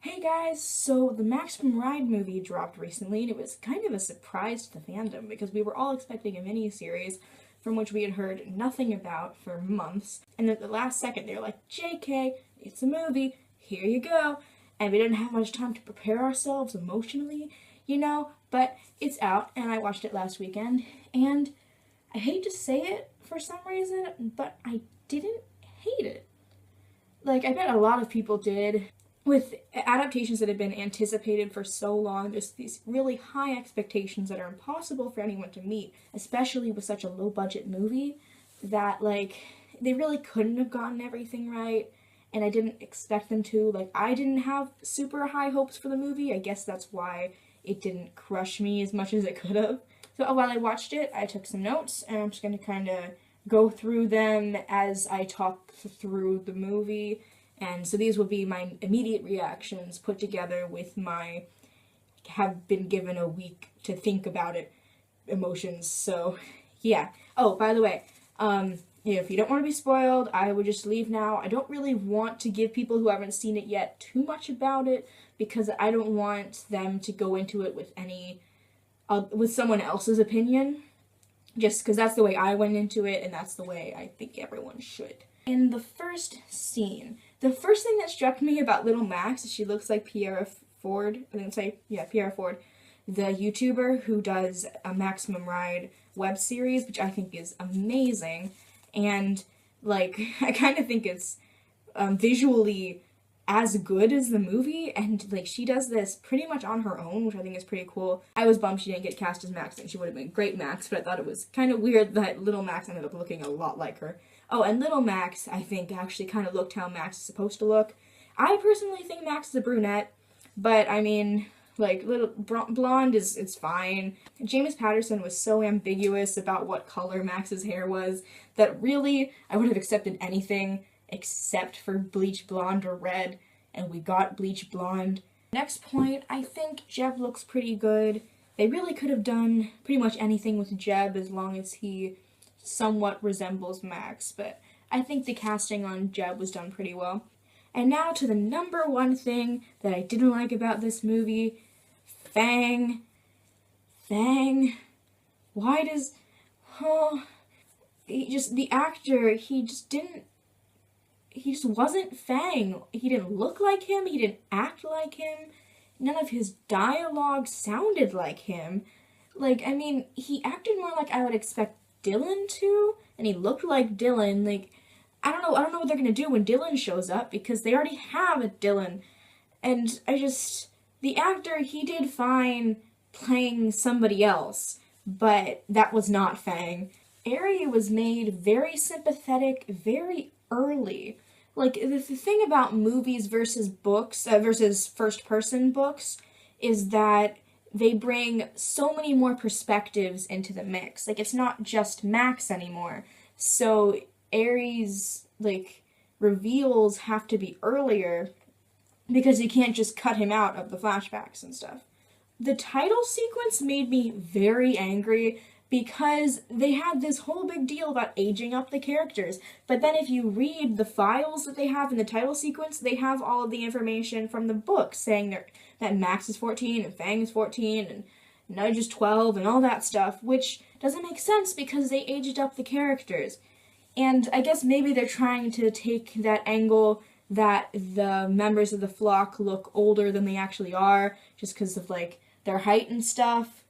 Hey guys, so the Maximum Ride movie dropped recently, and it was kind of a surprise to the fandom because we were all expecting a mini-series from which we had heard nothing about for months. And at the last second, they were like, JK, it's a movie, here you go. And we didn't have much time to prepare ourselves emotionally, but it's out, and I watched it last weekend, and I hate to say it for some reason, but I didn't hate it. Like, I bet a lot of people did. With adaptations that have been anticipated for so long, there's these really high expectations that are impossible for anyone to meet, especially with such a low budget movie that, they really couldn't have gotten everything right, and I didn't expect them to. I didn't have super high hopes for the movie. I guess that's why it didn't crush me as much as it could have. So while I watched it, I took some notes, and I'm just going to kind of go through them as I talk through the movie. And so these will be my immediate reactions put together with my have been given a week to think about it emotions. So, yeah. Oh, by the way, if you don't want to be spoiled, I would just leave now. I don't really want to give people who haven't seen it yet too much about it because I don't want them to go into it with with someone else's opinion. Just because that's the way I went into it, and that's the way I think everyone should. In the first scene, the first thing that struck me about Little Max is she looks like Pierre Ford. I didn't say, yeah, Pierre Ford, the YouTuber who does a Maximum Ride web series, which I think is amazing. And, I kind of think it's visually as good as the movie, and she does this pretty much on her own, which I think is pretty cool. I was bummed she didn't get cast as Max, and she would have been great Max, but I thought it was kind of weird that Little Max ended up looking a lot like her. Oh, and Little Max, I think, actually kind of looked how Max is supposed to look. I personally think Max is a brunette, but I mean, little blonde is fine. James Patterson was so ambiguous about what color Max's hair was that really I would have accepted anything except for bleach blonde or red, and we got bleach blonde. Next point, I think Jeb looks pretty good. They really could have done pretty much anything with Jeb as long as he somewhat resembles Max, but I think the casting on Jeb was done pretty well. And now to the number one thing that I didn't like about this movie, Fang. Fang. Why does... Oh... the actor, he just wasn't Fang. He didn't look like him, he didn't act like him, none of his dialogue sounded like him. He acted more like I would expect Dylan to, and he looked like Dylan. I don't know what they're gonna do when Dylan shows up, because they already have a Dylan. And the actor, he did fine playing somebody else, but that was not Fang. Eri was made very sympathetic very early. The thing about movies versus books, versus first-person books, is that they bring so many more perspectives into the mix. It's not just Max anymore. So Eri's, reveals have to be earlier because you can't just cut him out of the flashbacks and stuff. The title sequence made me very angry because they had this whole big deal about aging up the characters. But then if you read the files that they have in the title sequence, they have all of the information from the book saying that Max is 14 and Fang is 14 and Nudge is 12 and all that stuff, which doesn't make sense because they aged up the characters. And I guess maybe they're trying to take that angle that the members of the flock look older than they actually are, just because of, their height and stuff.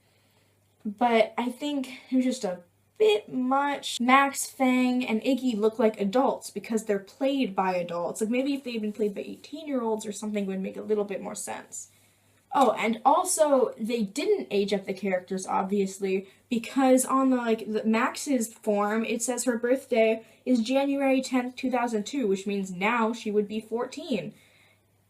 But I think it was just a bit much. Max, Fang, and Iggy look like adults because they're played by adults. Maybe if they'd been played by 18-year-olds or something, it would make a little bit more sense. Oh, and also, they didn't age up the characters, obviously, because on the Max's form, it says her birthday is January 10th, 2002, which means now she would be 14.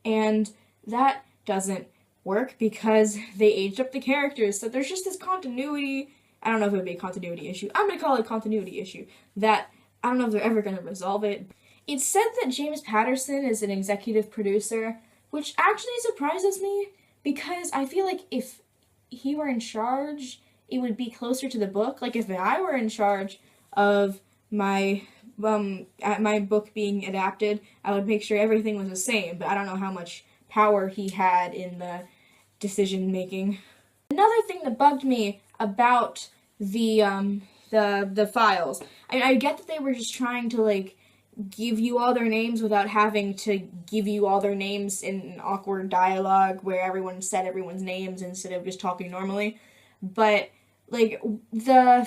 And that doesn't work because they aged up the characters, so there's just this continuity. I don't know if it would be a continuity issue. I'm gonna call it a continuity issue. That I don't know if they're ever gonna resolve it. It's said that James Patterson is an executive producer, which actually surprises me because I feel like if he were in charge, it would be closer to the book. If I were in charge of my book being adapted, I would make sure everything was the same, but I don't know how much power he had in the decision making. Another thing that bugged me about the files. I get that they were just trying to like give you all their names without having to give you all their names in an awkward dialogue where everyone said everyone's names instead of just talking normally. But like the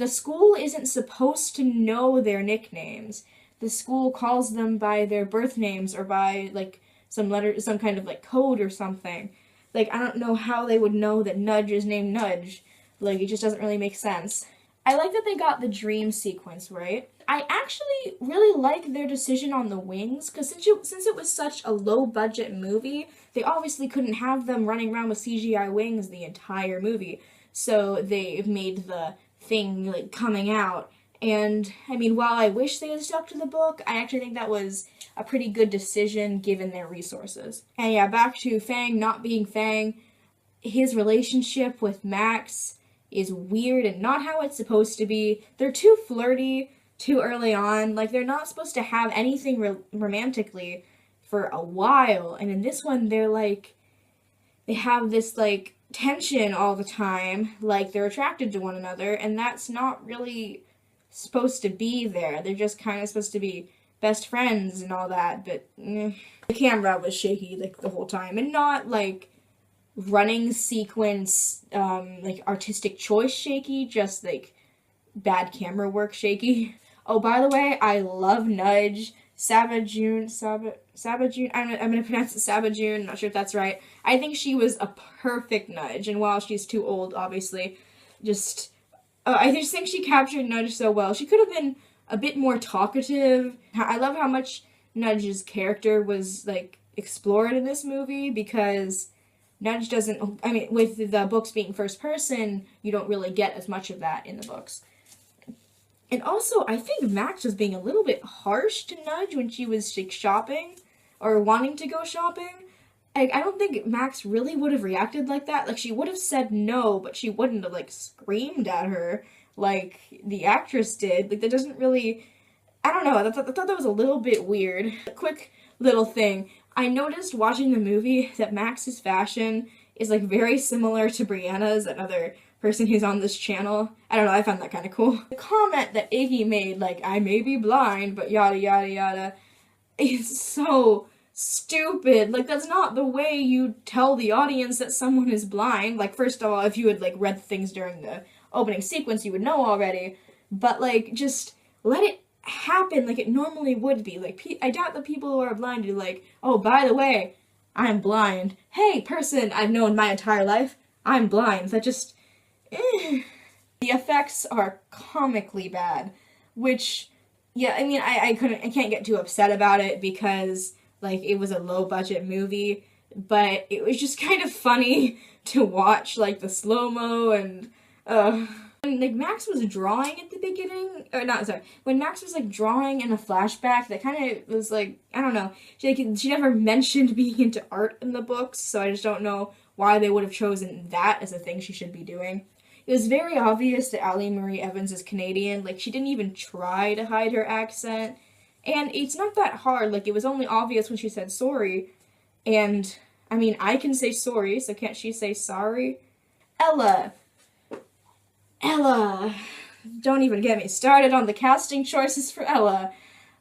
school isn't supposed to know their nicknames. The school calls them by their birth names or by like some kind of like code or something. Like, I don't know how they would know that Nudge is named Nudge. Like, it just doesn't really make sense. I like that they got the dream sequence right. I actually really like their decision on the wings, because since it was such a low-budget movie, they obviously couldn't have them running around with CGI wings the entire movie. So they made the thing, like, coming out. And, I mean, while I wish they had stuck to the book, I actually think that was a pretty good decision given their resources. And yeah, back to Fang not being Fang. His relationship with Max is weird and not how it's supposed to be. They're too flirty too early on. Like, they're not supposed to have anything romantically for a while. And in this one, they're like, they have this, like, tension all the time. Like, they're attracted to one another, and that's not really supposed to be there. They're just kind of supposed to be best friends and all that, but the camera was shaky, like, the whole time. And not, like, running sequence, like, artistic choice shaky, just, like, bad camera work shaky. Oh, by the way, I love Nudge. Sabajun, I'm gonna pronounce it Sabajun, I'm not sure if that's right. I think she was a perfect Nudge, and while she's too old, obviously, just, I just think she captured Nudge so well. She could have been a bit more talkative. I love how much Nudge's character was, like, explored in this movie, because Nudge doesn't, I mean, with the books being first person, you don't really get as much of that in the books. And also, I think Max was being a little bit harsh to Nudge when she was, like, shopping, or wanting to go shopping. Like, I don't think Max really would have reacted like that. Like, she would have said no, but she wouldn't have, like, screamed at her like the actress did. Like, that doesn't really, I don't know, I thought that was a little bit weird. A quick little thing. I noticed watching the movie that Max's fashion is, like, very similar to Brianna's, another person who's on this channel. I don't know, I found that kind of cool. The comment that Iggy made, like, I may be blind, but yada yada yada, is so stupid. Like, that's not the way you tell the audience that someone is blind. Like, first of all, if you had, like, read things during the opening sequence, you would know already. But, like, just let it happen like it normally would be. Like, I doubt that people who are blind are like, oh, by the way, I'm blind. Hey, person I've known my entire life, I'm blind. That just, The effects are comically bad, which, yeah, I mean, I can't get too upset about it because, like, it was a low-budget movie, but it was just kind of funny to watch, like, the slow-mo and, when, like, Max was drawing at the beginning, or not, sorry, when Max was, like, drawing in a flashback, that kind of was, like, I don't know, she never mentioned being into art in the books, so I just don't know why they would have chosen that as a thing she should be doing. It was very obvious that Ali Marie Evans is Canadian. Like, she didn't even try to hide her accent. And it's not that hard. Like, it was only obvious when she said sorry. And, I mean, I can say sorry, so can't she say sorry? Ella. Don't even get me started on the casting choices for Ella.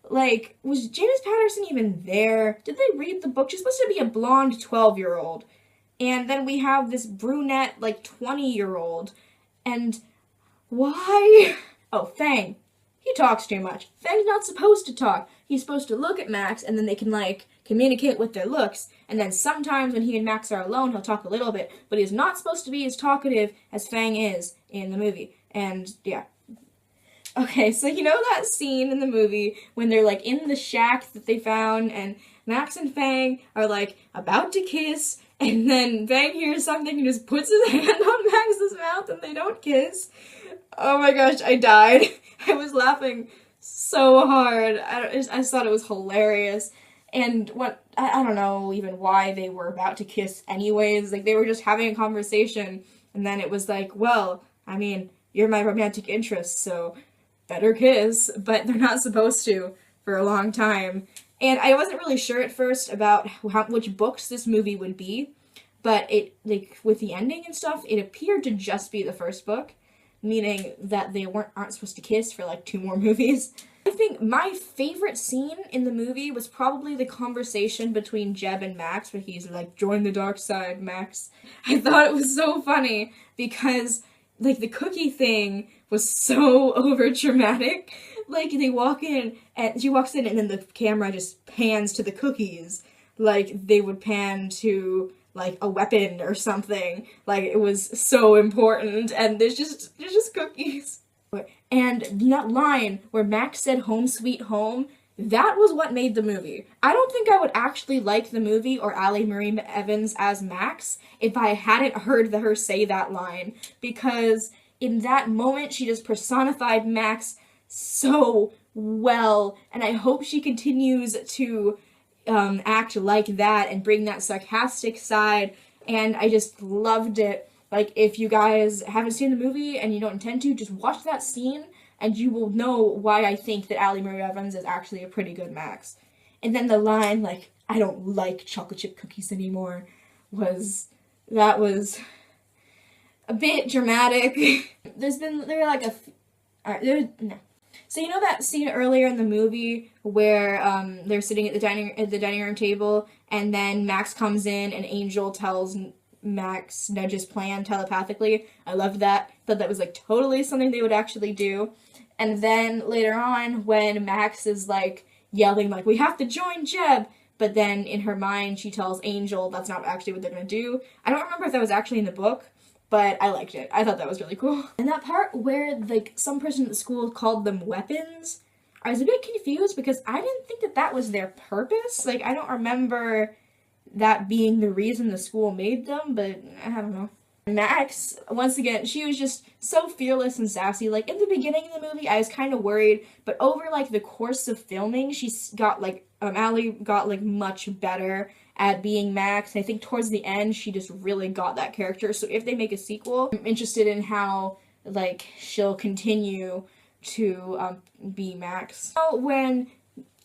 Like, was Janice Patterson even there? Did they read the book? She's supposed to be a blonde 12-year-old. And then we have this brunette, like, 20-year-old. And why? Oh, Fang. He talks too much. Fang's not supposed to talk. He's supposed to look at Max, and then they can, like, communicate with their looks. And then sometimes when he and Max are alone, he'll talk a little bit. But he's not supposed to be as talkative as Fang is in the movie. And, yeah. Okay, so you know that scene in the movie when they're, like, in the shack that they found, and Max and Fang are, like, about to kiss, and then Fang hears something and just puts his hand on Max's mouth and they don't kiss. Oh my gosh, I died. I was laughing so hard. I just thought it was hilarious. And I don't know even why they were about to kiss anyways. Like, they were just having a conversation, and then it was like, well, I mean, you're my romantic interest, so better kiss. But they're not supposed to for a long time. And I wasn't really sure at first about which books this movie would be, but it, like, with the ending and stuff, it appeared to just be the first book, meaning that they aren't supposed to kiss for like 2 more movies. I think my favorite scene in the movie was probably the conversation between Jeb and Max, where he's like, "Join the dark side, Max." I thought it was so funny because, like, the cookie thing was so over dramatic. Like, they walk in, and she walks in, and then the camera just pans to the cookies, like they would pan to, like, a weapon or something. Like, it was so important, and there's just cookies. And that line where Max said "home sweet home," that was what made the movie. I don't think I would actually like the movie or Allie Marie Evans as Max if I hadn't heard her say that line, because in that moment she just personified Max so well, and I hope she continues to act like that and bring that sarcastic side, and I just loved it. Like, if you guys haven't seen the movie and you don't intend to, just watch that scene and you will know why I think that Allie Marie Evans is actually a pretty good Max. And then the line, like, "I don't like chocolate chip cookies anymore," was a bit dramatic. So you know that scene earlier in the movie where they're sitting at the dining room table, and then Max comes in and Angel tells Max Nudge's plan telepathically? I loved that. Thought that was like totally something they would actually do. And then later on, when Max is like yelling like, "We have to join Jeb," but then in her mind she tells Angel that's not actually what they're gonna do. I don't remember if that was actually in the book, but I liked it. I thought that was really cool. And that part where, like, some person at the school called them weapons, I was a bit confused because I didn't think that was their purpose. Like, I don't remember that being the reason the school made them, but I don't know. Max, once again, she was just so fearless and sassy. Like, in the beginning of the movie, I was kind of worried, but over, like, the course of filming, Allie got, like, much better at being Max. And I think towards the end, she just really got that character. So if they make a sequel, I'm interested in how, like, she'll continue to be Max. So when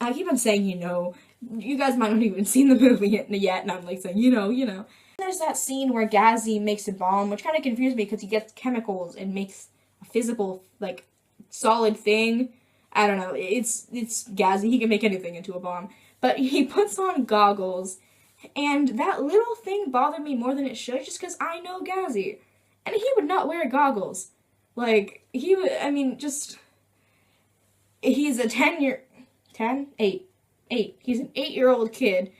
I keep on saying, you guys might not even seen the movie yet, and I'm like saying, you know. There's that scene where Gazzy makes a bomb, which kind of confused me because he gets chemicals and makes a physical, like, solid thing. I don't know. It's Gazzy. He can make anything into a bomb. But he puts on goggles, and that little thing bothered me more than it should, just because I know Gazzy, and he would not wear goggles. Like, he would, he's a 8. He's an 8-year-old kid.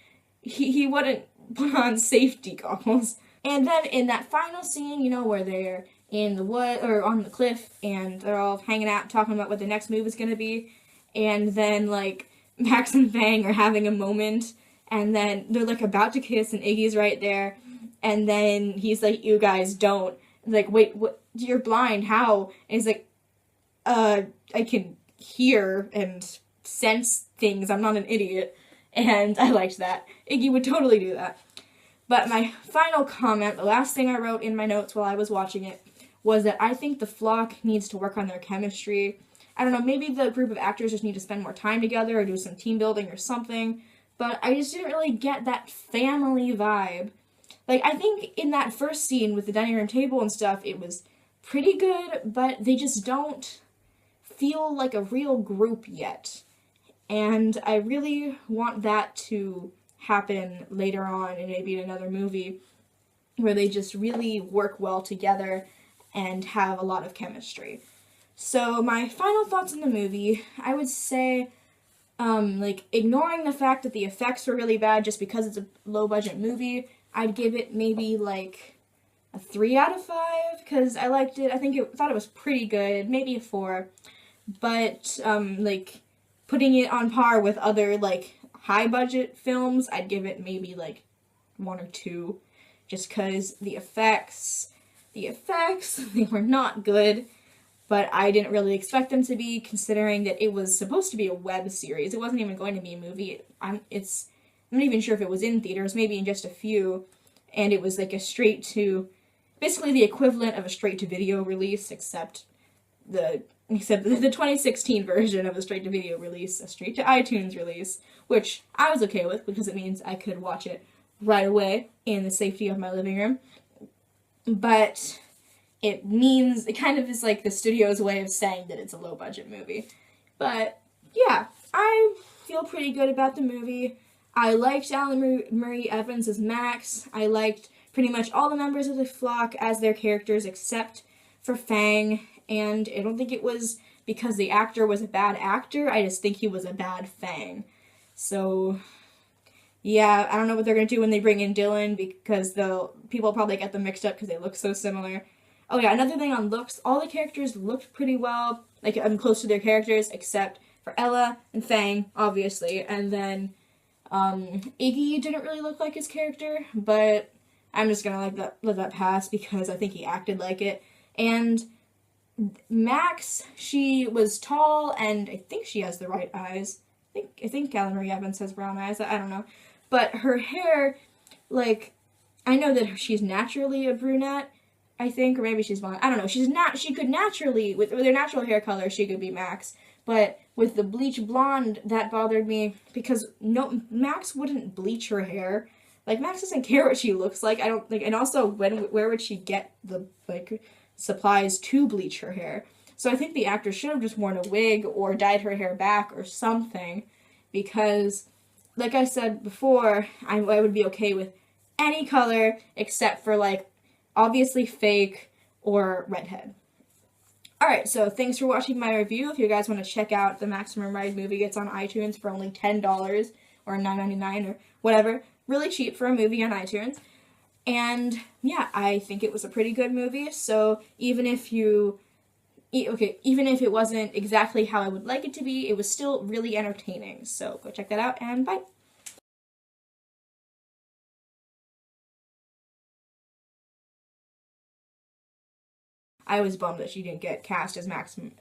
He wouldn't put on safety goggles. And then in that final scene, where they're in the wood, or on the cliff, and they're all hanging out, talking about what the next move is gonna be, and then, like, Max and Fang are having a moment, and then they're, like, about to kiss, and Iggy's right there, and then he's like, "You guys don't." Like, "Wait, what? You're blind, how?" And he's like, I can hear and sense things, I'm not an idiot." And I liked that. Iggy would totally do that. But my final comment, the last thing I wrote in my notes while I was watching it, was that I think the flock needs to work on their chemistry. I don't know, maybe the group of actors just need to spend more time together or do some team building or something, but I just didn't really get that family vibe. Like, I think in that first scene with the dining room table and stuff, it was pretty good, but they just don't feel like a real group yet. And I really want that to happen later on, and maybe in another movie, where they just really work well together and have a lot of chemistry. So my final thoughts on the movie, I would say, ignoring the fact that the effects were really bad just because it's a low-budget movie, I'd give it maybe, like, a 3 out of 5, because I liked it. Thought it was pretty good, maybe a 4. But, putting it on par with other, like, high-budget films, I'd give it maybe, like, 1 or 2, just because the effects, they were not good, but I didn't really expect them to be, considering that it was supposed to be a web series. It wasn't even going to be a movie. I'm not even sure if it was in theaters, maybe in just a few, and it was, like, basically the equivalent of a straight-to-video release, except the except the 2016 version of a straight-to-video release, a straight-to-iTunes release, which I was okay with because it means I could watch it right away in the safety of my living room. But it means, it kind of is like the studio's way of saying that it's a low-budget movie. But yeah, I feel pretty good about the movie. I liked Alan Marie Evans as Max. I liked pretty much all the members of the flock as their characters except for Fang. And I don't think it was because the actor was a bad actor. I just think he was a bad Fang. So yeah, I don't know what they're going to do when they bring in Dylan because people probably get them mixed up because they look so similar. Oh yeah, another thing on looks, all the characters looked pretty well. Like, I'm close to their characters except for Ella and Fang, obviously. And then Iggy didn't really look like his character, but I'm just gonna let that pass because I think he acted like it. And Max, she was tall, and I think she has the right eyes. I think Alan Marie Evans has brown eyes. I don't know, but her hair, like, I know that she's naturally a brunette, I think, or maybe she's blonde. I don't know. She could naturally, with her natural hair color, she could be Max. But with the bleach blonde, that bothered me because no, Max wouldn't bleach her hair. Like, Max doesn't care what she looks like. I don't think, and also where would she get the supplies to bleach her hair? So I think the actor should have just worn a wig or dyed her hair back or something, because, like I said before, I would be okay with any color except for, like, obviously fake or redhead. Alright, so thanks for watching my review. If you guys want to check out the Maximum Ride movie, it's on iTunes for only $10 or $9.99 or whatever. Really cheap for a movie on iTunes. And yeah, I think it was a pretty good movie, so even if it wasn't exactly how I would like it to be, it was still really entertaining. So go check that out, and bye! I was bummed that she didn't get cast as Maximum.